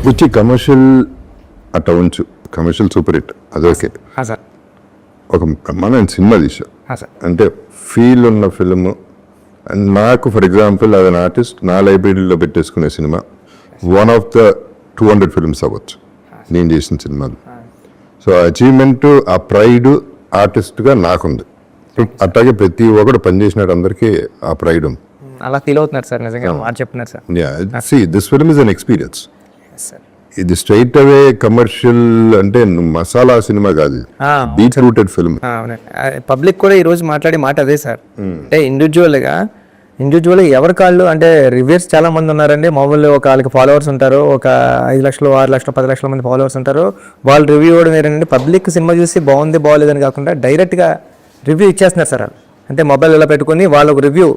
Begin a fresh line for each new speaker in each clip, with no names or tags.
వచ్చి కమర్షియల్ అట్లా ఉంచు, కమర్షియల్ సూపర్ హిట్ అది ఓకే.
సార్
ఒక బ్రహ్మాండమైన సినిమా తీసా
సార్
అంటే ఫీల్ ఉన్న ఫిల్మ్. అండ్ నాకు ఫర్ ఎగ్జాంపుల్ అది ఆర్టిస్ట్ నా లైబ్రరీలో పెట్టేసుకునే cinema one of the 200 films అవ్వచ్చు నేను చేసిన సినిమాలు. సో అచీవ్మెంట్, ఆ ప్రైడ్ ఆర్టిస్ట్గా నాకుంది. అట్లాగే ప్రతి ఒక్కడు పనిచేసినాడు, అందరికీ ఆ ప్రైడ్ ఉంది.
అలా ఫీల్ అవుతున్నారు సార్, నిజంగా మాట చెప్తున్నారు sir.
See, this film is an experience.
Sir
ఇది స్ట్రైట్ అవే కమర్షియల్ అంటే మసాలా సినిమా కాదు, డీప్ రూటెడ్ ఫిల్మ్.
అవునండి, పబ్లిక్ కూడా ఈరోజు మాట్లాడే మాట అదే సార్. అంటే ఇండివిజువల్గా ఎవరి కాళ్ళు అంటే రివ్యూస్ చాలా మంది ఉన్నారండి. మామూలు ఒక వాళ్ళకి ఫాలోవర్స్ ఉంటారు, ఒక 5 లక్షలు 6 లక్షలు 10 లక్షల మంది ఫాలోవర్స్ ఉంటారు. వాళ్ళు రివ్యూ ఇవ్వడం ఏంటంటే పబ్లిక్ సినిమా చూసి బాగుంది బాగోలేదని కాకుండా డైరెక్ట్గా రివ్యూ ఇచ్చేస్తున్నారు సార్. అంటే మొబైల్ ఇలా పెట్టుకుని వాళ్ళు ఒక రివ్యూ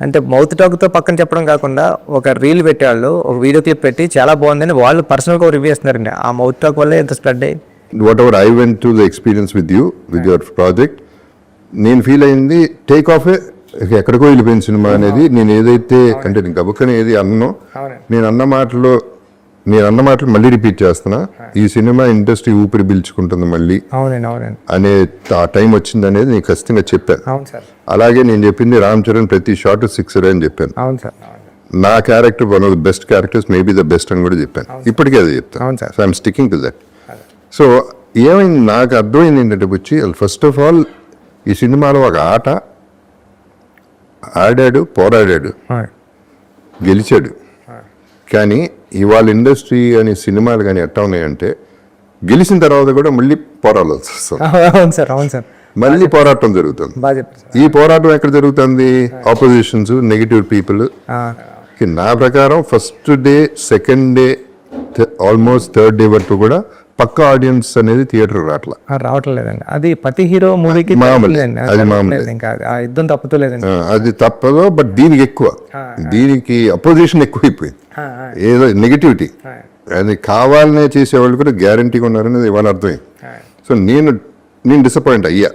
అంటే మౌత్ టాక్తో పక్కన చెప్పడం కాకుండా ఒక రీల్ పెట్టేవాళ్ళు ఒక వీడియో క్లిప్ పెట్టి చాలా బాగుందని వాళ్ళు పర్సనల్గా ఒక రివ్యూ ఇస్తున్నారండి. ఆ మౌత్ టాక్ వల్లే ఎంత స్ప్రెడ్ అయ్యి
what ever I went to the experience with you with your project, నేను ఫీల్ అయింది టేక్ ఆఫ్ ఎక్కడికో వెళ్ళిపోయిన సినిమా అనేది. నేను ఏదైతే అంటే నేను గబుక్కని ఏది అన్నో, నేను అన్న మాటలు మళ్ళీ రిపీట్ చేస్తున్నా. ఈ సినిమా ఇండస్ట్రీ ఊపిరి పీల్చుకుంటుంది మళ్ళీ అనే ఆ టైం వచ్చింది అనేది నేను ఖచ్చితంగా చెప్పాను. అలాగే నేను చెప్పింది రామ్ చరణ్ ప్రతి షాట్ 6 అని చెప్పాను. నా character one of the best characters, maybe the best అని కూడా చెప్పాను. ఇప్పటికే అది చెప్తాను. So I'm sticking to that. So ఏమైంది నాకు అర్థమైంది ఏంటంటే వచ్చి ఫస్ట్ ఆఫ్ ఆల్ ఈ సినిమాలో ఒక ఆట ఆడాడు, పోరాడాడు, గెలిచాడు. కానీ ఇవాళ ఇండస్ట్రీ అని సినిమాలు కానీ ఎట్టా ఉన్నాయంటే గెలిచిన తర్వాత కూడా మళ్ళీ పోరాడాల్సి వస్తుంది. మళ్ళీ పోరాటం జరుగుతుంది. ఈ పోరాటం ఎక్కడ జరుగుతుంది? Opposition's, negative people. నా ప్రకారం first day, second day, almost third day వరకు కూడా పక్క ఆడియన్స్ అనేది థియేటర్
రావట్లేదండి. అది ప్రతి హీరో మూవీకి
అది మామూలు,
యుద్ధం తప్పుతలేదండి.
అది తప్పదు. బట్ దీనికి ఎక్కువ, దీనికి అపోజిషన్ ఎక్కువైపోయింది. ఏదో నెగిటివిటీ అది కావాలనే చేసేవాళ్ళు కూడా గ్యారంటీగా ఉన్నారనేది ఇవాళ అర్థమైంది. సో నేను డిసప్పాయింట్ అయ్యా.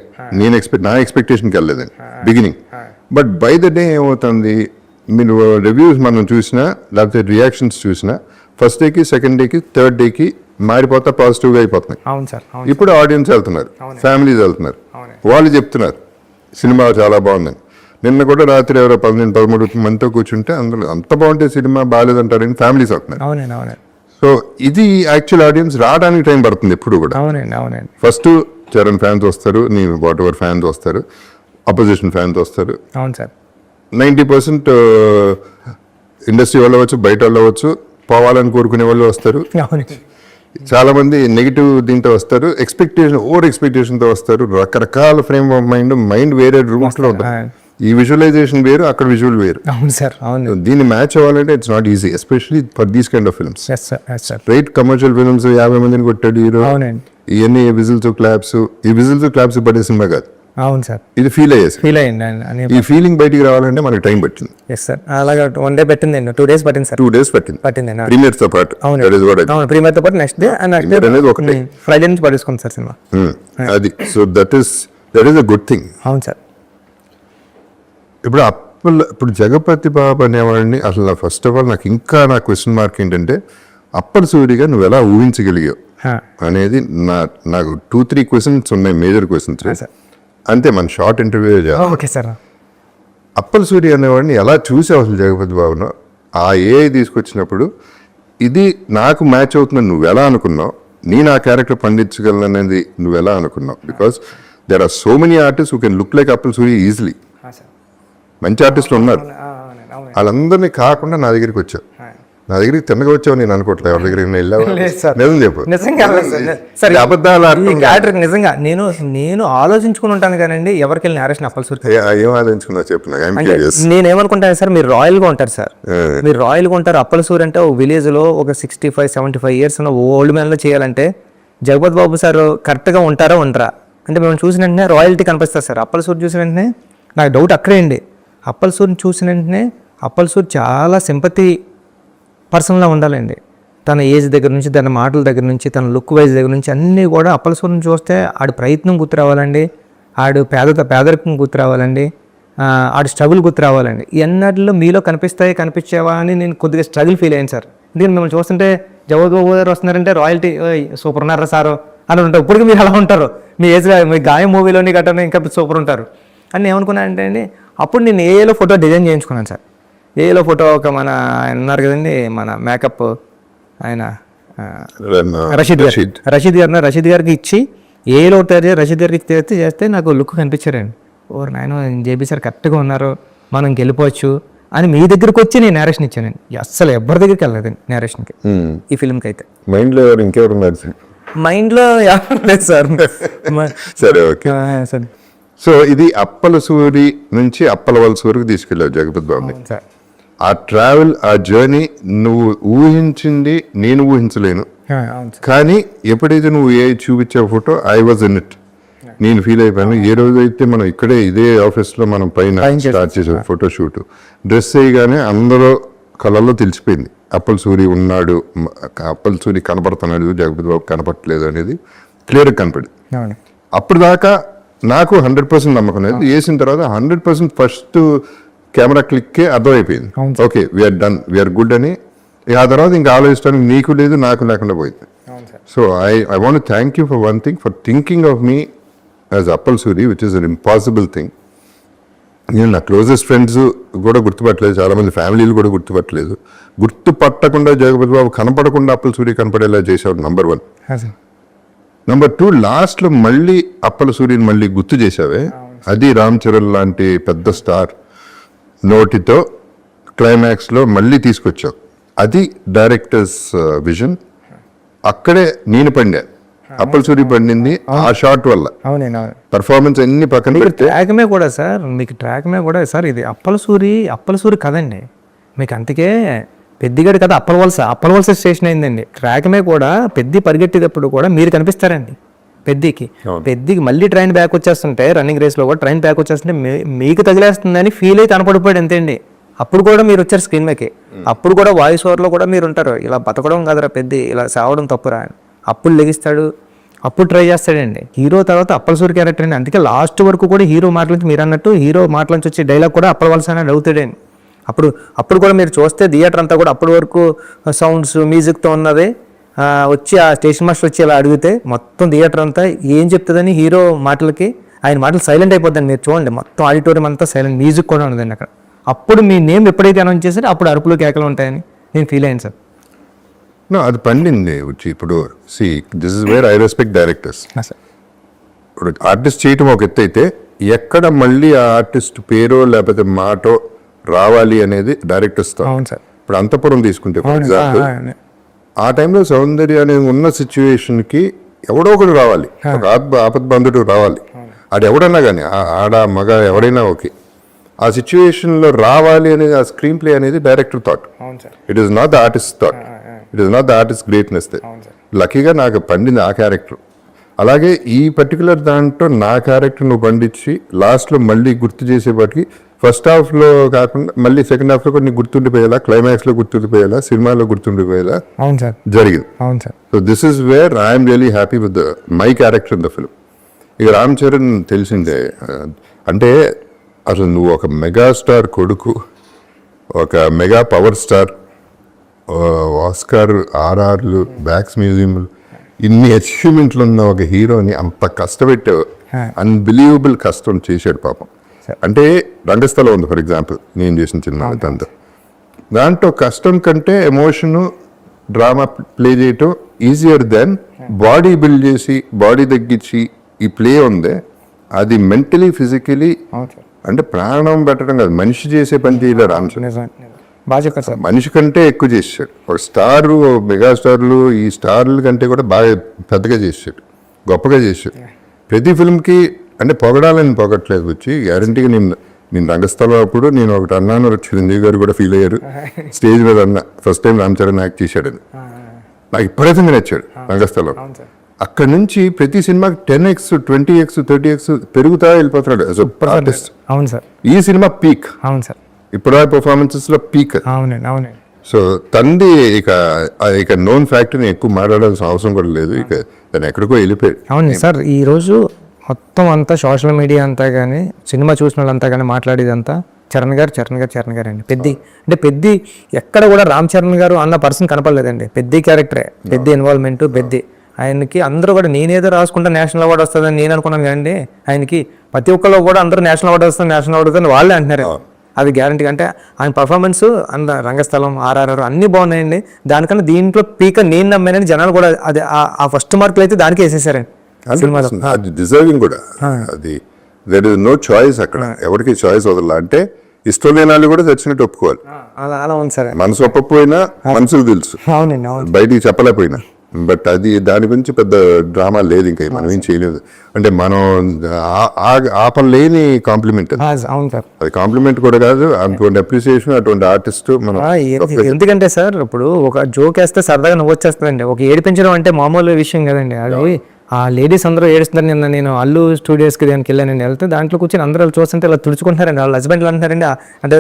నా ఎక్స్పెక్టేషన్కి వెళ్ళలేదండి beginning. But by the day ఏమవుతుంది, మీరు రివ్యూస్ మనం చూసినా లేకపోతే రియాక్షన్స్ చూసినా ఫస్ట్ డేకి, సెకండ్ డేకి, థర్డ్ డేకి మారిపోతా పాజిటివ్గా అయిపోతున్నాయి. ఇప్పుడు ఆడియన్స్ వెళ్తున్నారు, ఫ్యామిలీస్ వెళ్తున్నారు, వాళ్ళు చెప్తున్నారు సినిమా చాలా బాగుందని. నిన్న కూడా రాత్రి ఎవరో 12-13 మందితో కూర్చుంటే అందులో అంత బాగుంటే సినిమా బాగాలేదంటారని ఫ్యామిలీస్ అవుతున్నారు. సో ఇది యాక్చువల్ ఆడియన్స్ రావడానికి టైం పడుతుంది ఎప్పుడు కూడా. ఫస్ట్ చరణ్ ఫ్యాన్స్ వస్తారు, నేను వాట్ ఎవర్ ఫ్యాన్స్ వస్తారు, అపోజిషన్ ఫ్యాన్స్ వస్తారు. 90% ఇండస్ట్రీ వాళ్ళు అవ్వచ్చు, బయట వాళ్ళు అవ్వచ్చు, పోవాలని కోరుకునే వాళ్ళు వస్తారు. చాలా మంది నెగిటివ్ దీంతో వస్తారు, ఓవర్ ఎక్స్పెక్టేషన్తో వస్తారు. రకరకాల ఫ్రేమ్ ఆఫ్ మైండ్ వేరే రూమ్స్ లో ఉంటారు. ఈ విజువలైజేషన్ వేరు, అక్కడ విజువల్ వేరు. దీన్ని మ్యాచ్ అవ్వాలంటే it's not easy, especially for these kind of films. Right, commercial films 50 మందిని కొట్టాడు హీరో, ఇవన్నీ విజిల్స్ క్లాప్స్ పడే సినిమా కాదు. ఇది ఫీల్ అయ్యింది. ఈ ఫీలింగ్ బయటికి రావాలంటే మనకి టైం పట్టింది.
అలాగే 1 డే పట్టింది, 2 days పట్టింది సార్.
2 days పట్టింది ప్రీమియర్ తో పాటు.
ప్రీమియర్ తో పాటు నెక్స్ట్ డే
అనేది ఒకటి
ఫ్రైడే నుంచి పడేసుకుంది సార్ సినిమా.
అది so that is a good thing.
అవును సార్.
ఇప్పుడు జగపతి బాబు అనేవాడిని అసలు ఫస్ట్ ఆఫ్ ఆల్ నా క్వశ్చన్ మార్క్ ఏంటంటే అప్పటి సూరిగా నువ్వు ఎలా ఊహించగలిగావు అనేది నాకు 2-3 క్వశ్చన్స్ ఉన్నాయి, మేజర్ క్వశ్చన్స్. అంతే, మన షార్ట్ ఇంటర్వ్యూ చేయాలి. అప్పల్ సూరి అనేవాడిని ఎలా చూసావు అసలు జగపతి బాబును? ఆ ఏఐ తీసుకొచ్చినప్పుడు ఇది నాకు మ్యాచ్ అవుతుందని నువ్వు ఎలా అనుకున్నావు? నేను ఆ క్యారెక్టర్ పండించగలను అనేది నువ్వు ఎలా అనుకున్నావు? Because there are so many artist who can look like Appal Suri easily. మంచి ఆర్టిస్టులు ఉన్నారు, వాళ్ళందరినీ కాకుండా నా దగ్గరికి వచ్చావు. నా దగ్గరికి తిన్నగా వచ్చావు నేను అనుకోవట్లేదు. ఎవరి దగ్గరికి నిజం చెప్పు.
నిజంగా నేను ఆలోచించుకుని ఉంటాను కానండి ఎవరికి వెళ్ళిన నేరేషన్ అప్పల్ సూరి
ఏం ఆలోచించుకున్నావు చెప్పు.
నేనేమనుకుంటాను సార్, మీరు రాయల్గా ఉంటారు సార్, మీరు రాయల్గా ఉంటారు. అప్పల్ సూరి అంటే ఒక విలేజ్ లో ఒక 65-75 years ఉన్న ఓల్డ్ మ్యాన్ లో చేయాలంటే జగపతి బాబు సార్ కరెక్ట్గా ఉంటారా ఉండరా అంటే మేము చూసిన వెంటనే రాయల్టీ కనిపిస్తారు సార్. అప్పల్ సూరి చూసిన వెంటనే నాకు డౌట్ అక్కడే అండి. అప్పల్ సూరిని చూసిన వెంటనే అప్పల్ సూరి చాలా సింపతి పర్సన్లా ఉండాలండి. తన ఏజ్ దగ్గర నుంచి, తన మాటల దగ్గర నుంచి, తన లుక్ వైజ్ దగ్గర నుంచి అన్నీ కూడా అప్పల్ సూరిని చూస్తే ఆడి ప్రయత్నం గుర్తు రావాలండి, ఆడు పేదరికం గుర్తు రావాలండి, ఆడు స్ట్రగుల్ గుర్తు రావాలండి. ఈ అన్నిటిలో మీలో కనిపించేవా అని నేను కొద్దిగా స్ట్రగుల్ ఫీల్ అయ్యాను సార్. ఎందుకంటే మిమ్మల్ని చూస్తుంటే జగపతి బాబు గారు వస్తున్నారంటే రాయల్టీ సూపర్ ఉన్నారా సారు అని ఉంటారు. ఇప్పటికీ మీరు అలా ఉంటారు, మీ ఏజ్లో మీ గాయం మూవీలోని గట్రా ఇంకా సూపర్ ఉంటారు అని నేను ఏమనుకున్నాను అంటే అండి, అప్పుడు నేను ఏఏలో ఫోటో డిజైన్ చేయించుకున్నాను సార్. ఏఏలో ఫోటో ఒక మన ఆయన ఉన్నారు కదండి, మన మేకప్ ఆయన రషీద్ గారికి ఇచ్చి ఏలో రషీద్ గారికి చేస్తే నాకు లుక్ కనిపించారండి. ఓరు నాయన జేబీ సార్ కరెక్ట్గా ఉన్నారు, మనం గెలిపోవచ్చు అని మీ దగ్గరకు వచ్చి నేను నేరేషన్ ఇచ్చానండి. అస్సలు ఎవరి దగ్గరికి వెళ్ళలేదండి నేరేషన్కి, ఈ ఫిల్మ్కి అయితే.
మైండ్లో ఇంకెవరు ఉన్నారు సార్?
మైండ్లో ఎవరు లేదు సార్.
సరే, ఓకే.
సరే.
సో ఇది అప్పల సూరి నుంచి అప్పలవలస వరకు తీసుకెళ్ళావు జగపతి బాబుని.
సార్
ఆ ట్రావెల్, ఆ జర్నీ నువ్వు ఊహించింది నేను ఊహించలేను. కానీ ఎప్పుడైతే నువ్వు ఏ చూపించావు photo, I was in it. నేను ఫీల్ అయిపోయాను. ఏ రోజైతే మనం ఇక్కడే ఇదే ఆఫీస్లో మనం పైన స్టార్ట్ చేసాం ఫోటో షూట్, డ్రెస్ వేయగానే అందరూ కళల్లో తెలిసిపోయింది అప్పల సూరి ఉన్నాడు, అప్పల సూరి కనపడుతున్నాడు, జగపతి బాబు కనపడట్లేదు అనేది క్లియర్గా కనపడింది. అప్పుడు దాకా నాకు 100% నమ్మకం లేదు. వేసిన తర్వాత 100% ఫస్ట్ కెమెరా క్లిక్కే అర్థమైపోయింది, okay we're done, we're good అని. ఆ తర్వాత ఇంకా ఆలోచించడానికి నీకు లేదు, నాకు లేకుండా పోయింది. So I want thank you for one thing, for thinking of me as Appal Suri, which is an impossible thing. నేను నా క్లోజెస్ట్ ఫ్రెండ్స్ కూడా గుర్తుపట్టలేదు, చాలామంది ఫ్యామిలీలు కూడా గుర్తుపట్టలేదు. గుర్తుపట్టకుండా జగపతి బాబు కనపడకుండా అప్పల సూరి కనపడేలా చేశాడు, నంబర్ 1. నంబర్ 2, లాస్ట్లో మళ్ళీ అప్పల సూరిని మళ్ళీ గుర్తు చేశావే, అది రామ్ చరణ్ లాంటి పెద్ద స్టార్ నోటితో క్లైమాక్స్లో మళ్ళీ తీసుకొచ్చావు. అది డైరెక్టర్స్ విజన్. అక్కడే నేను పండా, అప్పల సూరి పండింది ఆ షాట్ వల్ల. పర్ఫార్మెన్స్ అన్ని పక్కన పెడితే
ట్రాక్మే కూడా సార్, మీకు ట్రాక్మే కూడా సార్ ఇది అప్పల సూరి కదండి మీకు. అందుకే పెద్దిగడి కదా అప్పలవలస స్టేషన్ అయిందండి. ట్రాక్మే కూడా పెద్ది పరిగెట్టేటప్పుడు కూడా మీరు కనిపిస్తారండి పెద్దికి మళ్ళీ ట్రైన్ బ్యాక్ వచ్చేస్తుంటే, రన్నింగ్ రేస్లో కూడా ట్రైన్ బ్యాక్ వచ్చేస్తుంటే మీకు తగిలేస్తుందని ఫీల్ అయితే కనపడిపోయాడు అంతే అండి. అప్పుడు కూడా మీరు వచ్చారు స్క్రీన్ మీదకి, అప్పుడు కూడా వాయిస్ ఓవర్లో కూడా మీరు ఉంటారు, ఇలా బతకడం కదరా పెద్ది, ఇలా సావడం తప్పురా అని. అప్పుడు లెగిస్తాడు, అప్పుడు ట్రై చేస్తాడండి. హీరో తర్వాత అప్పల సూరి క్యారెక్టర్ అండి. అందుకే లాస్ట్ వరకు కూడా హీరో మాటల నుంచి, మీరు అన్నట్టు హీరో మాటల నుంచి వచ్చే డైలాగ్ కూడా అప్పలవలస అనేది అవుతాడండి. అప్పుడు కూడా మీరు చూస్తే థియేటర్ అంతా కూడా అప్పటి వరకు సౌండ్స్ మ్యూజిక్తో ఉన్నది. వచ్చి ఆ స్టేషన్ మాస్టర్ వచ్చి ఇలా అడిగితే మొత్తం థియేటర్ అంతా ఏం చెప్తుందని హీరో మాటలకి ఆయన మాటలు సైలెంట్ అయిపోద్దండి. మీరు చూడండి మొత్తం ఆడిటోరియం అంతా సైలెంట్, మ్యూజిక్ కూడా ఉండదండి అక్కడ. అప్పుడు మీ నేమ్ ఎప్పుడైతే అనౌన్స్ చేశారో అప్పుడు అరుపులు కేకలు ఉంటాయని నేను ఫీల్ అయ్యాను సార్.
అది పండింది వచ్చి. ఇప్పుడు this is where I respect directors. ఇప్పుడు ఆర్టిస్ట్ చేయటం ఒక ఎత్తు అయితే, ఎక్కడ మళ్ళీ ఆ ఆర్టిస్ట్ పేరో లేకపోతే మాటో రావాలి అనేది డైరెక్టర్స్. ఇప్పుడు అంతపురం తీసుకుంటే ఫర్ ఎగ్జాంపుల్, ఆ టైంలో సౌందర్య అనేది ఉన్న సిచ్యువేషన్కి ఎవడో ఒకడు రావాలి, ఒక ఆపద్బంధుడు రావాలి. అది ఎవడన్నా కానీ ఆడ మగ ఎవడైనా ఓకే, ఆ సిచ్యువేషన్లో రావాలి అనేది ఆ స్క్రీన్ ప్లే అనేది director thought. It is not the artist thought, it is not the artist greatness. లక్కీగా నాకు పండింది ఆ క్యారెక్టర్. అలాగే ఈ పర్టికులర్ దాంట్లో నా క్యారెక్టర్ నువ్వు పండించి లాస్ట్లో మళ్ళీ గుర్తు చేసేపాటికి, ఫస్ట్ హాఫ్లో కాకుండా మళ్ళీ సెకండ్ హాఫ్లో కొన్ని గుర్తుండిపోయేలా, క్లైమాక్స్లో గుర్తుండిపోయేలా, సినిమాలో గుర్తుండిపోయేలా జరిగింది. So this is where I'm really happy with my character in the film. ఇక రామ్ చరణ్ తెలిసిందే, అంటే అసలు నువ్వు ఒక మెగాస్టార్ కొడుకు, ఒక మెగా పవర్ స్టార్, ఆస్కార్, ఆర్ఆర్లు, బ్యాక్స్ మ్యూజియంలు, ఇన్ని అచీవ్మెంట్లు ఉన్న ఒక హీరోని అంత కష్టపెట్టావు. అన్బిలీవబుల్ కష్టం చేశాడు పాపం. అంటే రంగస్థలం ఉంది ఫర్ ఎగ్జాంపుల్, నేను చేసిన చిన్న దాంట్లో కష్టం కంటే ఎమోషను, డ్రామా ప్లే చేయటం ఈజియర్ దెన్ బాడీ బిల్డ్ చేసి బాడీ తగ్గించి ఈ ప్లే ఉంది. అది మెంటలీ ఫిజికలీ అంటే ప్రాణం పెట్టడం కాదు, మనిషి చేసే పని చేయలేరు రామ్ చరణ్. మనిషి కంటే ఎక్కువ చేసాడు. ఒక స్టారు, మెగాస్టార్లు, ఈ స్టార్ల కంటే కూడా బాగా పెద్దగా చేసాడు, గొప్పగా చేసాడు. ప్రతి ఫిల్మ్కి అంటే పొగడాలని పొగట్లేదు వచ్చి, గ్యారంటీగా నేను రంగస్థలం అప్పుడు నేను ఒకటి అన్నాను, చిరంజీవి గారు కూడా ఫీల్ అయ్యారు స్టేజ్ మీద అన్న, first time Ram Charan act చేశాడని. నాకు విపరీతంగా నచ్చాడు రంగస్థలం. అక్కడ నుంచి ప్రతి సినిమాకి 10x 20x 30x పెరుగుతా వెళ్ళిపోతున్నాడు యాజ్ ఎ ఆర్టిస్ట్.
అవును సార్,
ఈ సినిమా పీక్.
అవును సార్,
ఇప్పుడు పర్ఫార్మెన్సెస్ లో పీక్.
అవునండి, అవునండి.
సో తంది ఇక నోన్ ఫ్యాక్టరీని ఎక్కువ మాట్లాడాల్సిన అవసరం కూడా లేదు, ఇక దాన్ని ఎక్కడికో వెళ్ళిపోయాడు.
అవును సార్, ఈ రోజు మొత్తం అంతా సోషల్ మీడియా అంతా కానీ, సినిమా చూసిన వాళ్ళంతా కానీ మాట్లాడేదంతా చరణ్ గారు అండి. పెద్ది అంటే పెద్ది ఎక్కడ కూడా రామ్ చరణ్ గారు అన్న పర్సన్ కనపడలేదండి. పెద్ది క్యారెక్టరే, పెద్ది ఇన్వాల్వ్మెంట్, పెద్ది ఆయనకి అందరూ కూడా నేనేదో రాసుకుంటా నేషనల్ అవార్డు వస్తుందని నేను అనుకున్నాను కదండి. ఆయనకి ప్రతి ఒక్కళ్ళు కూడా అందరూ నేషనల్ అవార్డు వస్తుంది వాళ్ళే అంటున్నారు. అది గ్యారంటీ. అంటే ఆయన పర్ఫార్మెన్స్ అంత రంగస్థలం, ఆర్ఆర్ఆర్ అన్నీ బాగున్నాయండి. దానికన్నా దీంట్లో పీక నేను నమ్మానని జనాలు కూడా అది ఆ ఫస్ట్ మార్కులు అయితే దానికి వేసేసారండి సినిమాలో.
అది డిజర్వింగ్ కూడా. అది దర్ ఇస్ నో చాయిస్ అక్కడ, ఎవరికి చాయిస్ వదల. అంటే ఇష్టం లేని వాళ్ళు కూడా చచ్చినట్టు ఒప్పుకోవాలి.
అలా ఉంది సార్.
మనసు ఒప్పకపోయినా మనసుకు తెలుసు,
అవునండి, అవును.
బయటికి చెప్పలేకపోయినా. బట్ అది దాని గురించి పెద్ద డ్రామా లేదు, ఇంకా మనం ఏం చేయలేదు. అంటే మనం ఆపలేని కాంప్లిమెంట్.
అవును సార్.
అది కాంప్లిమెంట్ కూడా కాదు, అటువంటి అప్రిసియేషన్, అటువంటి ఆర్టిస్ట్ మనం.
ఎందుకంటే సార్ ఇప్పుడు ఒక జోక్ వేస్తే సరదాగా నవ్వు వచ్చేస్తుందండి. ఒక ఏడిపించడం అంటే మామూలు విషయం కదండి. అది ఆ లేడీస్ అందరూ ఏడుస్తున్నారు. నిన్న నేను అల్లు స్టూడియోస్కి దానికి వెళ్ళాను, వెళ్తే దాంట్లో కూర్చొని అందరూ చూస్తుంటే ఇలా తుడుచుకుంటున్నారండి. వాళ్ళ హస్బెండ్లు అంటున్నారండి, అంటే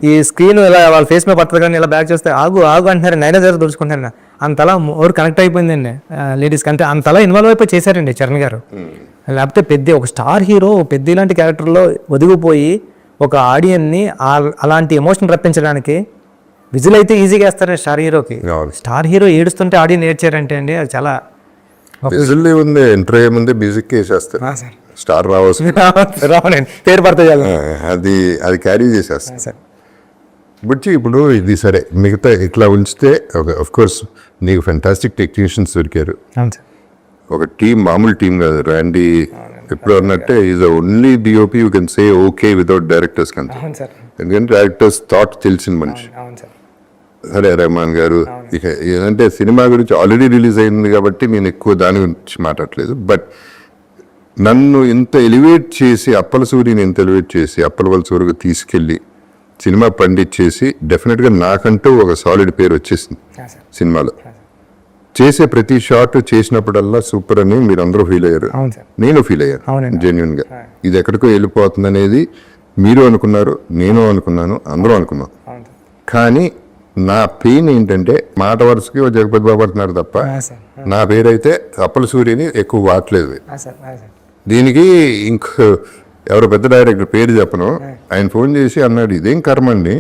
ఈ స్క్రీన్ ఇలా వాళ్ళ ఫేస్ మీద పడుతుంది కానీ ఇలా బ్యాక్ చేస్తే ఆగు అంటున్నారండి. అయినా సరే తుడుచుకుంటారండి. అంతలా ఓవర్ కనెక్ట్ అయిపోయిందండి లేడీస్కి. అంటే అంతలా ఇన్వాల్వ్ అయిపోయి చేశారండి చరణ్ గారు. లేకపోతే పెద్ద ఒక స్టార్ హీరో పెద్ద ఇలాంటి క్యారెక్టర్లో ఒదిగిపోయి ఒక ఆడియన్ని అలాంటి ఎమోషన్ రప్పించడానికి విజిల్ అయితే ఈజీగా వేస్తారండి స్టార్ హీరోకి. స్టార్ హీరో ఏడుస్తుంటే ఆడియన్ ఏడ్చారంటే అండి అది చాలా
విజిల్ ఉంది. ఎంటర్ అయ్యే ముందే మ్యూజిక్ వేసేస్తారు, స్టార్
రావాలండి, పేరు పడతాయి
అది క్యారీ చేసేస్తారు సార్. బట్ ఇప్పుడు ఇది సరే, మిగతా ఇట్లా ఉంచితే ఆఫ్ కోర్స్ నీకు ఫెంటాస్టిక్ టెక్నీషియన్స్ దొరికారు. ఒక టీం, మామూలు టీం కాదు. ర్యాండీ ఎప్పుడు అన్నట్టే is the only DOP you can say okay without directors కంటే. ఎందుకంటే డైరెక్టర్స్ థాట్ తెలిసిన మనిషి. సరే రెహమాన్ గారు, ఇక ఏదంటే సినిమా గురించి ఆల్రెడీ రిలీజ్ అయింది కాబట్టి నేను ఎక్కువ దాని గురించి మాట్లాడలేదు. బట్ నన్ను ఇంత ఎలివేట్ చేసి, అప్పల సూరిని ఇంత ఎలివేట్ చేసి అప్పల వలస వరకు తీసుకెళ్ళి సినిమా పండించేసి డెఫినెట్గా నాకంటూ ఒక సాలిడ్ పేరు వచ్చేసింది సినిమాలో. చేసే ప్రతి షాట్ చేసినప్పుడల్లా సూపర్ అని మీరు అందరూ ఫీల్ అయ్యారు, నేను ఫీల్ అయ్యాను జెన్యున్ గా. ఇది ఎక్కడికో వెళ్ళిపోతుంది అనేది మీరు అనుకున్నారు, నేను అనుకున్నాను, అందరూ అనుకున్నాం. కానీ నా పెయిన్ ఏంటంటే మాట వరుసకి జగపతి బాబు అంటున్నారు తప్ప నా పేరైతే అప్పల సూర్యని ఎక్కువ వాడలేదు. దీనికి ఇంకో ఎవరో పెద్ద డైరెక్టర్ పేరు చెప్పను, ఆయన ఫోన్ చేసి అన్నాడు, ఇదేం కర్మ అండి,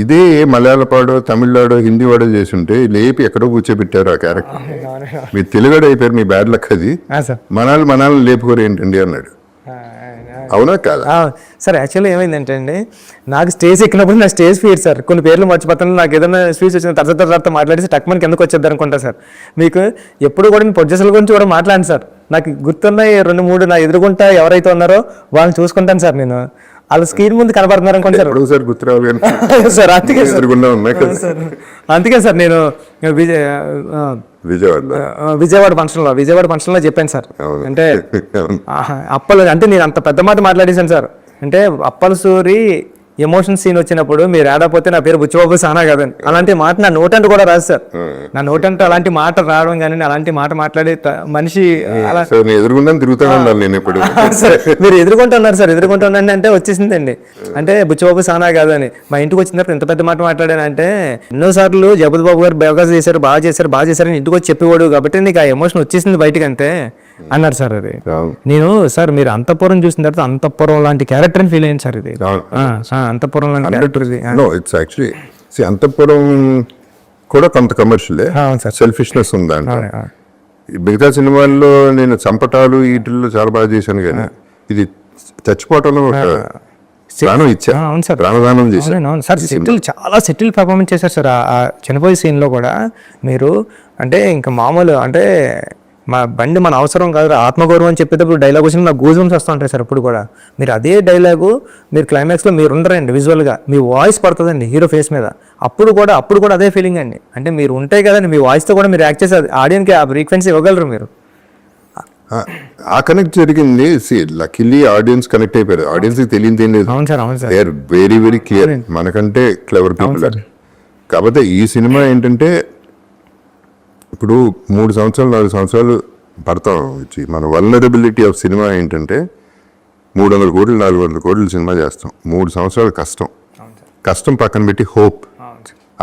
ఇదే మలయాళపాడో తమిళనాడో హిందీ వాడో చేసి ఉంటే లేపి ఎక్కడో కూర్చోబెట్టారు ఆ క్యారెక్టర్. మీరు తెలుగుడు అయిపోయారు, మీ బ్యాడ్ లక్ అది, మనాలు లేపుకోరు ఏంటండి అన్నాడు. అవునా కాదా
సార్? యాక్చువల్లీ ఏమైందంటే అండి, నాకు స్టేజ్ ఎక్కినప్పుడు నా స్టేజ్ ఫీడ్ సార్, కొన్ని పేర్లు మర్చిపోతాను. నాకు ఏదైనా స్పీచ్ వచ్చిన తర్వాత మాట్లాడేసి టక్మన్కి ఎందుకు వచ్చేది అనుకుంటా సార్. మీకు ఎప్పుడు కూడా నేను ప్రొడ్యూసర్ల గురించి కూడా మాట్లాడాను సార్. నాకు గుర్తున్న 2-3 నా ఎదురుగుంటా ఎవరైతే ఉన్నారో వాళ్ళని చూసుకుంటాను సార్. నేను వాళ్ళ స్క్రీన్ ముందు కనబడుతున్నారు అనుకోండి సార్, గుర్తు రావాలి సార్. అందుకే సార్ నేను విజయవాడ ఫంక్షన్లో చెప్పాను సార్. అంటే అప్పలు అంటే నేను అంత పెద్ద మాట మాట్లాడేశాను సార్. అంటే అప్పల సూరి ఎమోషన్ సీన్ వచ్చినప్పుడు మీరు ఆడపోతే నా పేరు బుచ్చిబాబు సానా కదండి, అలాంటి మాట నా నోటంటే కూడా రాదు సార్. నా నోటంటే అలాంటి మాట రావడం కానీ అలాంటి మాట మాట్లాడే మనిషి మీరు ఎదుర్కొంటున్నారు సార్. ఎదుర్కొంటున్నాను అంటే వచ్చేసిందండి. అంటే బుచ్చిబాబు సానా కాదని మా ఇంటికి వచ్చినప్పుడు ఎంత పెద్ద మాట మాట్లాడానంటే, ఎన్నోసార్లు జగపతి బాబు గారు బాగా చేశారని ఇంటికి వచ్చి చెప్పేవాడు కాబట్టి నీకు ఆ ఎమోషన్ వచ్చేసింది బయటకు అంతే అన్నారు సార్. అది నేను సార్ మీరు అంతఃపురం చూసిన తర్వాత అంతఃపురం లాంటి క్యారెక్టర్ అని ఫీల్ అయ్యింది సార్. ఇది అంతఃపురం లాంటి క్యారెక్టర్.
ఇట్స్ యాక్చువల్లీ అంతఃపురం కూడా కొంత కమర్షియలే, సెల్ఫిష్నెస్ ఉందంట. మిగతా సినిమాల్లో నేను చంపటాలు వీటిల్లో చాలా బాగా చేశాను, కానీ ఇది చచ్చిపోవటంలో ప్రాణం ఇచ్చా, ప్రాణదానం చేశాను
సార్. చాలా సెటిల్ పర్ఫార్మెన్స్ చేశారు సార్. ఆ చనిపోయే సీన్లో కూడా మీరు అంటే ఇంకా మామూలు అంటే మా బండి మన అవసరం కాదు ఆత్మగౌరవం అని చెప్పేటప్పుడు డైలాగ్ వచ్చిన నాకు గూజుమ్స్ వస్తూ ఉంటాయి సార్. అప్పుడు కూడా మీరు అదే డైలాగు మీరు క్లైమాక్స్లో మీరు ఉండరండి, విజువల్గా మీ వాయిస్ పడుతుందండి హీరో ఫేస్ మీద. అప్పుడు కూడా అదే ఫీలింగ్ అండి. అంటే మీరు ఉంటాయి కదండి, మీ వాయిస్తో కూడా మీరు యాక్ట్ చేసి ఆడియన్కి ఆ ఫ్రీక్వెన్సీ ఇవ్వగలరు మీరు.
ఆ కనెక్ట్ జరిగింది. లక్కీలీ ఆడియన్స్ కనెక్ట్ అయిపోయారు. ఆడియన్స్కి తెలియదు ఏం లేదు.
అవును సార్, అవును sir.
They are very very clear, మనకంటే క్లెవర్ పీపుల్. కాకపోతే ఈ సినిమా ఏంటంటే ఇప్పుడు 3 సంవత్సరాలు 4 సంవత్సరాలు పడతాం వచ్చి మన వల్నరబిలిటీ ఆఫ్ సినిమా ఏంటంటే 300 కోట్లు 400 కోట్లు సినిమా చేస్తాం. 3 సంవత్సరాలు కష్టం పక్కన పెట్టి హోప్,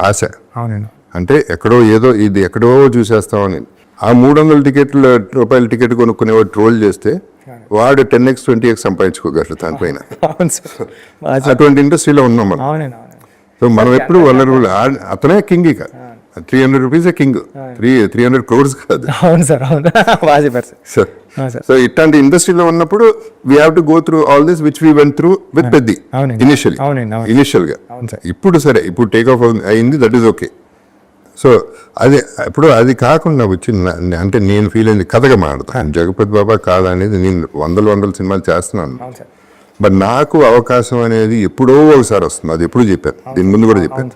ఆశ. అంటే ఎక్కడో ఏదో ఇది ఎక్కడో చూసేస్తామని ఆ 300 రూపాయల టికెట్ కొనుక్కునేవాడు ట్రోల్ చేస్తే వాడు 10x 20x సంపాదించుకోగలరు దానిపైన.
అవును సార్.
అటువంటి ఇండస్ట్రీలో ఉన్నాం మనం.
అవునండి అవును.
సో మనం ఎప్పుడు వలరబుల్. అతనే కింగ్. ఇక 300 రూపీసే కింగ్, 300 crores కాదు.
అవును సార్ అవును. బాగా చెప్పారు సార్.
సో ఇట్లాంటి ఇండస్ట్రీలో ఉన్నప్పుడు we have to go through all this which we went through with Peddi initial గా. ఇప్పుడు సరే, ఇప్పుడు టేక్ ఆఫ్ అయింది, దట్ ఈస్ ఓకే. సో అది కాకుండా వచ్చి అంటే నేను ఫీల్ అయింది కథగా మాడతాను. జగపతి బాబా కాదా అనేది నేను వందల సినిమాలు చేస్తున్నాను. బట్ నాకు అవకాశం అనేది ఎప్పుడో ఒకసారి వస్తుంది. అది ఎప్పుడు చెప్పాను, దీని ముందు కూడా చెప్పాను.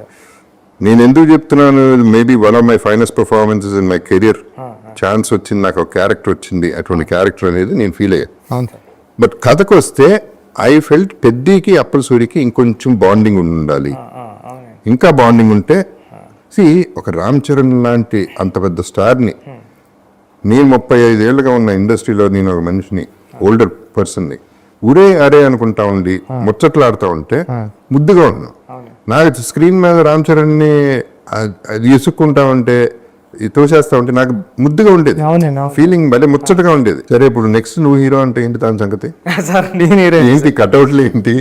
నేను ఎందుకు చెప్తున్నాను, maybe one of my finest performances in my career. Chance వచ్చింది, నాకు ఒక క్యారెక్టర్ వచ్చింది. అటువంటి క్యారెక్టర్ అనేది నేను ఫీల్ అయ్యాను. బట్ కథకు వస్తే ఐ ఫెల్ట్ పెద్దికి అప్పల సూరికి ఇంకొంచెం బాండింగ్ ఉండాలి. ఇంకా బాండింగ్ ఉంటే ఒక రామ్ చరణ్ లాంటి అంత పెద్ద స్టార్ని, నేను 35 ఏళ్ళుగా ఉన్న ఇండస్ట్రీలో నేను ఒక మనిషిని, ఓల్డర్ పర్సన్ని ఊరే అరే అనుకుంటా ఉండి ముచ్చట్లాడుతూ ఉంటే ముద్దుగా ఉన్నాను. నాకు స్క్రీన్ మీద రామ్ చరణ్ని ఇసుక్కుంటా ఉంటే, తోసేస్తా ఉంటే నాకు ముద్దుగా ఉండేది, ఫీలింగ్ భలే ముచ్చటగా ఉండేది. సరే, ఇప్పుడు నెక్స్ట్ నువ్వు హీరో అంటే ఏంటి దాని సంగతి? ఏంటి కట్అవుట్లు ఏంటి,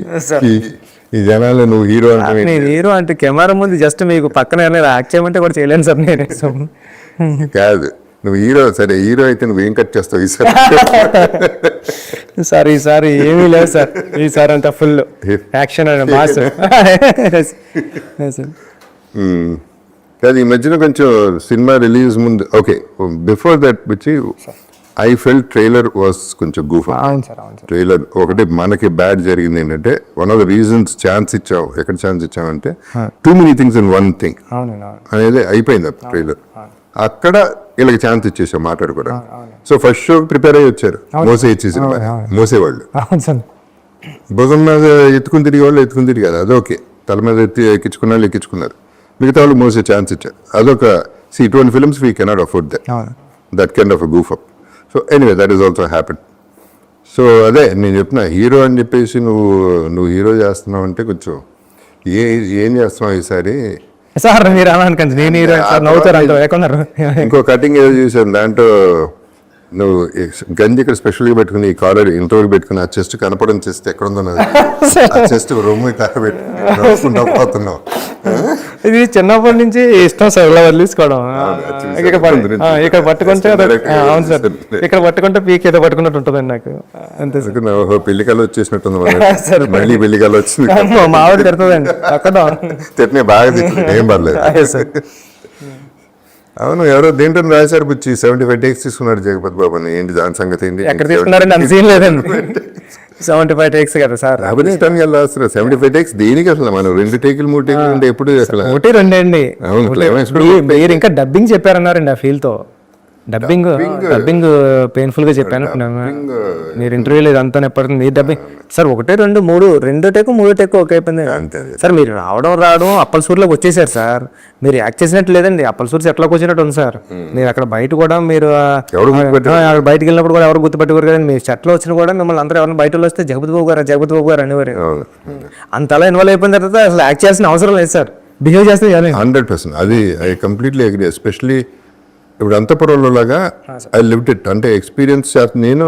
ఈ జనాలు నువ్వు హీరో అంటే?
నేను హీరో అంటే కెమెరా ముందు జస్ట్ మీకు పక్కన యాక్ట్ చేయమంటే కూడా చేయలేను సార్ నేను.
కాదు, నువ్వు హీరో. సరే, హీరో అయితే నువ్వు ఏం కట్ చేస్తావు
సార్? ఈసారి ఏమీ లేదు సార్. ఈసారి అంతా ఫుల్ యాక్షన్ అండ్ మాస్.
కాదు, ఈ మధ్యన కొంచెం సినిమా రిలీజ్ ముందు, ఓకే, బిఫోర్ దట్ వచ్చి ఐ ఫెల్ట్ ట్రైలర్ వాస్ కొంచెం గూఫ్. ట్రైలర్ ఒకటి మనకి బ్యాడ్ జరిగింది ఏంటంటే, one of the reasons chance ఇచ్చావు. ఎక్కడ ఛాన్స్ ఇచ్చావంటే too many things in one thing అనేది అయిపోయింది ట్రైలర్. అక్కడ వీళ్ళకి ఛాన్స్ ఇచ్చేసాం మాట్లాడుకోవడం. సో ఫస్ట్ షో ప్రిపేర్ అయ్యి వచ్చారు, మోసేవాళ్ళు. భుజం మీద ఎత్తుకుని తిరిగే వాళ్ళు ఎత్తుకుని తిరిగారు, అదొకే. తల మీద ఎక్కించుకున్న వాళ్ళు ఎక్కించుకున్నారు. మిగతా వాళ్ళు మోసే ఛాన్స్ ఇచ్చారు. అదొక ఇటువంటి films we cannot afford that kind of a goof up. So anyway, that is also happen. So అదే నేను చెప్తున్నా, హీరో అని చెప్పేసి నువ్వు హీరో చేస్తున్నావు అంటే కొంచెం ఏం చేస్తున్నావు ఈసారి
సార్? మీరు అలా అనుకోండి, నేను హీరో నవ్వుతారు.
ఇంకో కటింగ్ ఏదో చూసాను, దాంట్లో నువ్వు గంజి ఇక్కడ స్పెషల్గా పెట్టుకుని ఈ కాలర్ ఇంటర్వ్యూ పెట్టుకుని ఆ చెస్ట్ కనపడని చెస్ట్ ఎక్కడ ఉందో ఆ చెస్ట్ రొమ్ము పెట్టుకుంటా పోతున్నావు.
ఇది చిన్నప్పటి నుంచి ఇష్టం సార్, ఇలా వదిలేసుకోవడం. ఇక్కడ పట్టుకుంటే, అవును సార్, ఇక్కడ పట్టుకుంటే పీక్ ఏదో పట్టుకున్నట్టు ఉంటుందండి నాకు. అంతే సార్.
పెళ్లికలు వచ్చేసినట్టుంది, మళ్ళీ పెళ్లికలు వచ్చింది.
మా ఆవిడ తిడుతుందండి అక్కడ.
తిట్టిన బాగా తిట్టిన, ఏం పర్లేదు సార్. అవును, ఎవరో దేంట్లో రాశారు బుచ్చి 75 takes తీసుకున్నాడు జగపతి బాబు అని. ఏంటి దాని సంగతి ఏంటి?
ఎక్కడ తీసుకున్నారండి? అంత సీన్ లేదండి. 75 takes కదా సార్.
అభినిష్టానికి వెళ్ళాల్సిన 75 takes దేనికి? అసలు మనం 2 టేకులు 3 టేకులు అంటే ఎప్పుడు అసలు
1 2 అండి. మీరు ఇంకా డబ్బింగ్ చెప్పారన్నారండి ఆ ఫీల్ తో. డబ్బింగ్ పెయిన్ఫుల్ గా చెప్పాను. మీరు ఇంటర్వ్యూలో ఇదంతా ఎప్పటికీ మీరు డబ్బింగ్ సార్ 1 2 3 2 టేక్ ఓకే అయిపోయింది సార్. మీరు రావడం అప్పలసూరులోకి వచ్చేసారు సార్. మీరు యాక్ట్ చేసినట్టు లేదండి, అప్పలసూరు సెట్లోకి వచ్చినట్టు ఉంది సార్. మీరు అక్కడ బయట కూడా మీరు బయటకు వెళ్ళినప్పుడు కూడా ఎవరు గుర్తుపెట్టుకోరు కదండి. మీరు సెట్లో వచ్చినా కూడా మిమ్మల్ని అందరూ ఎవరైనా బయట వస్తే జగపతి బాబు గారు అనేవారు. అంతలా ఇన్వాల్వ్ అయిపోయిన తర్వాత అసలు యాక్ట్ చేయాల్సిన అవసరం లేదు సార్. బిహేవ్ చేస్తే
100%. అది ఐ కంప్లీట్లీ అగ్రీ. ఎస్పెషలీ ఇప్పుడు అంతపురంలో లాగా ఐ లివ్డ్ ఇట్. అంటే ఎక్స్పీరియన్స్ నేను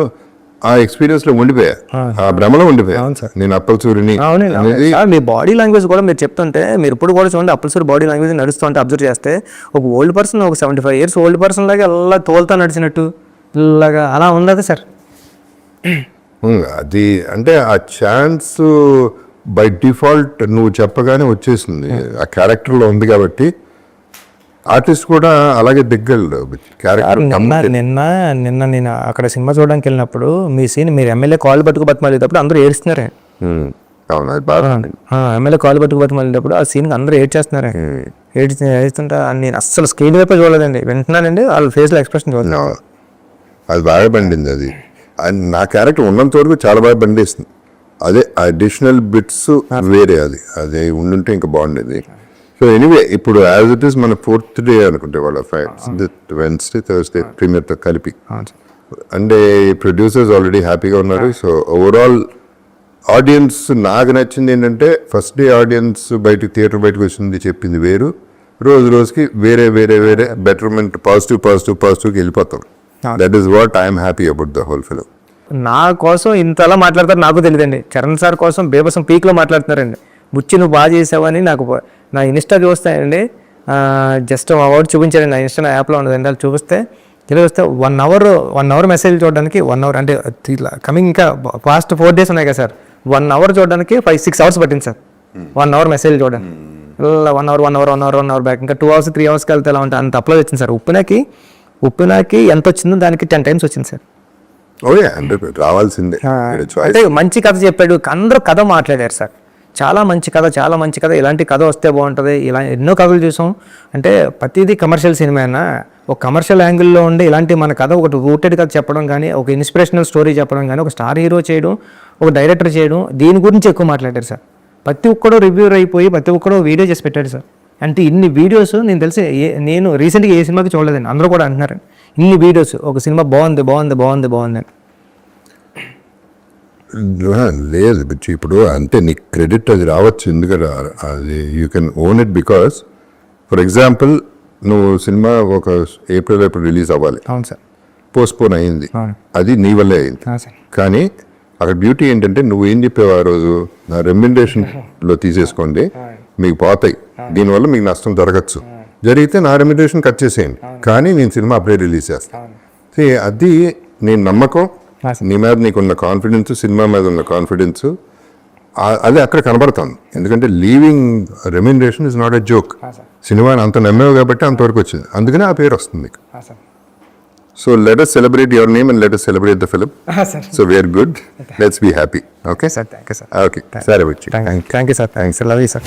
ఆ ఎక్స్పీరియన్స్ లో ఉండిపోయా, ఆ భ్రమలో ఉండిపోయా నేను అప్పలసూరిని.
మీ బాడీ లాంగ్వేజ్ కూడా మీరు చెప్తుంటే, మీరు ఇప్పుడు కూడా చూడండి అప్పలసూరి బాడీ లాంగ్వేజ్ నడుస్తుంటే అబ్జర్వ్ చేస్తే, ఒక ఓల్డ్ పర్సన్, ఒక 75 years ఓల్డ్ పర్సన్ లాగా అలా తోలుతా నడిచినట్టు ఇలాగా అలా ఉండదు సార్.
అది అంటే ఆ ఛాన్స్ బై డిఫాల్ట్ నువ్వు చెప్పగానే వచ్చేసింది, ఆ క్యారెక్టర్లో ఉంది కాబట్టి ఆర్టిస్ట్ కూడా అలాగే దిగ్గలు క్యారెక్టర్.
నిన్న నేను అక్కడ సినిమా చూడడానికి వెళ్ళినప్పుడు మీ సీన్, మీరు ఎమ్మెల్యే కాల్ పట్టుకు బతిమాలేటప్పుడు అందరూ ఏడుస్తున్నారే.
అవును, అది బాగా.
ఎమ్మెల్యే కాల్ పట్టుకు బతిమాలేటప్పుడు ఆ సీన్ అందరూ ఏడ్చేస్తున్నారే. ఏడుస్తుంటే నేను అస్సలు స్క్రీన్ వైపే చూడలేదండి, వింటున్నానండి వాళ్ళ ఫేస్లో ఎక్స్ప్రెషన్ చూడలేదు.
అది బాగా పండింది. అది నా క్యారెక్టర్ ఉన్నంత వరకు చాలా బాగా పండిస్తుంది. అదే అడిషనల్ బిట్స్ వేరే, అది ఉండుంటే ఇంకా బాగుండేది. సో ఎనీవే, ఇప్పుడు యాజ్ ఇట్ ఈస్ మన 4th day అనుకుంటే వాళ్ళ Wednesday Thursday ప్రీమియర్తో కలిపి. అంటే ప్రొడ్యూసర్స్ ఆల్రెడీ హ్యాపీగా ఉన్నారు. సో ఓవరాల్ ఆడియన్స్ నాకు నచ్చింది ఏంటంటే, ఫస్ట్ డే ఆడియన్స్ థియేటర్ బయటకు వచ్చింది చెప్పింది వేరు, రోజు రోజుకి వేరే వేరే వేరే బెటర్మెంట్ పాజిటివ్కి వెళ్ళిపోతాం. That is what I'm happy about the whole film.
నా కోసం ఇంతలా మాట్లాడతారు నాకు తెలియదండి. చరణ్ సార్ కోసం బేబసం పీక్లో మాట్లాడుతున్నారండి. బుచ్చి నువ్వు బాగా చేసావని నాకు నా ఇన్స్టా చూస్తాయండి, జస్ట్ అవార్డు చూపించారండి. నా ఇన్స్టా యాప్లో ఉన్నదండి, అది చూపిస్తే తెలియస్తే 1 hour మెసేజ్ చూడడానికి 1 hour అంటే ఇట్లా కమింగ్ ఇంకా ఫాస్ట్ 4 days ఉన్నాయి కదా సార్. 1 hour చూడడానికి 5-6 hours పట్టింది సార్. 1 hour మెసేజ్ చూడడానికి ఇలా 1 hour బ్యాక్, ఇంకా 2 hours 3 hours వెళ్తే ఎలా ఉంటుంది అంత అప్లోడ్ వచ్చింది సార్. ఉప్పినాకి ఎంత వచ్చిందో దానికి 10 times వచ్చింది సార్.
అంటే రావాల్సిందే.
అంటే మంచి కథ చెప్పాడు, అందరూ కథ మాట్లాడారు సార్. చాలా మంచి కథ, ఇలాంటి కథ వస్తే బాగుంటుంది. ఇలా ఎన్నో కథలు చూసాం. అంటే ప్రతిదీ కమర్షియల్ సినిమా అయినా ఒక కమర్షియల్ యాంగిల్లో ఉండి ఇలాంటి మన కథ ఒకటి రూటెడ్ కథ చెప్పడం కానీ, ఒక ఇన్స్పిరేషనల్ స్టోరీ చెప్పడం కానీ, ఒక స్టార్ హీరో చేయడం, ఒక డైరెక్టర్ చేయడం, దీని గురించి ఎక్కువ మాట్లాడారు సార్. ప్రతి ఒక్కడో రివ్యూర్ అయిపోయి ప్రతి ఒక్కడో వీడియో చేసి పెట్టాడు సార్. అంటే ఇన్ని వీడియోస్ నేను తెలిసి నేను రీసెంట్గా ఏ సినిమాకి చూడలేదండి. అందరూ కూడా అంటున్నారు ఇన్ని వీడియోస్, ఒక సినిమా బాగుంది అని.
లేదు బిచ్చి, ఇప్పుడు అంటే నీకు క్రెడిట్ అది రావచ్చు. ఎందుకంటే అది you can own it because for example నువ్వు సినిమా ఒక ఏప్రిల్ రిలీజ్ అవ్వాలి.
అవును సార్.
పోస్ట్పోన్ అయింది, అది నీ వల్లే అయింది. కానీ అక్కడ బ్యూటీ ఏంటంటే నువ్వు ఏం చెప్పావు ఆ రోజు, నా రెమ్యునరేషన్లో తీసేసుకోండి, మీకు పోతాయి, దీనివల్ల మీకు నష్టం జరగచ్చు, జరిగితే నా రెమ్యునరేషన్ కట్ చేసేయండి, కానీ నేను సినిమా అప్పుడే రిలీజ్ చేస్తాను. అది నేను నమ్మకం, నీ మీద నీకున్న కాన్ఫిడెన్స్, సినిమా మీద ఉన్న కాన్ఫిడెన్స్, అది అక్కడ కనబడుతుంది. ఎందుకంటే leaving remuneration is not a joke. సినిమాని అంత నమ్మేవు కాబట్టి అంతవరకు వచ్చింది, అందుకనే ఆ పేరు వస్తుంది. So let us celebrate your name and let us celebrate the film. So we are good. Let's be happy. Okay?
Sir, thank you, sir.
Okay. Sorry, Bachchi.
Thank you, sir. Thanks. I love you, sir.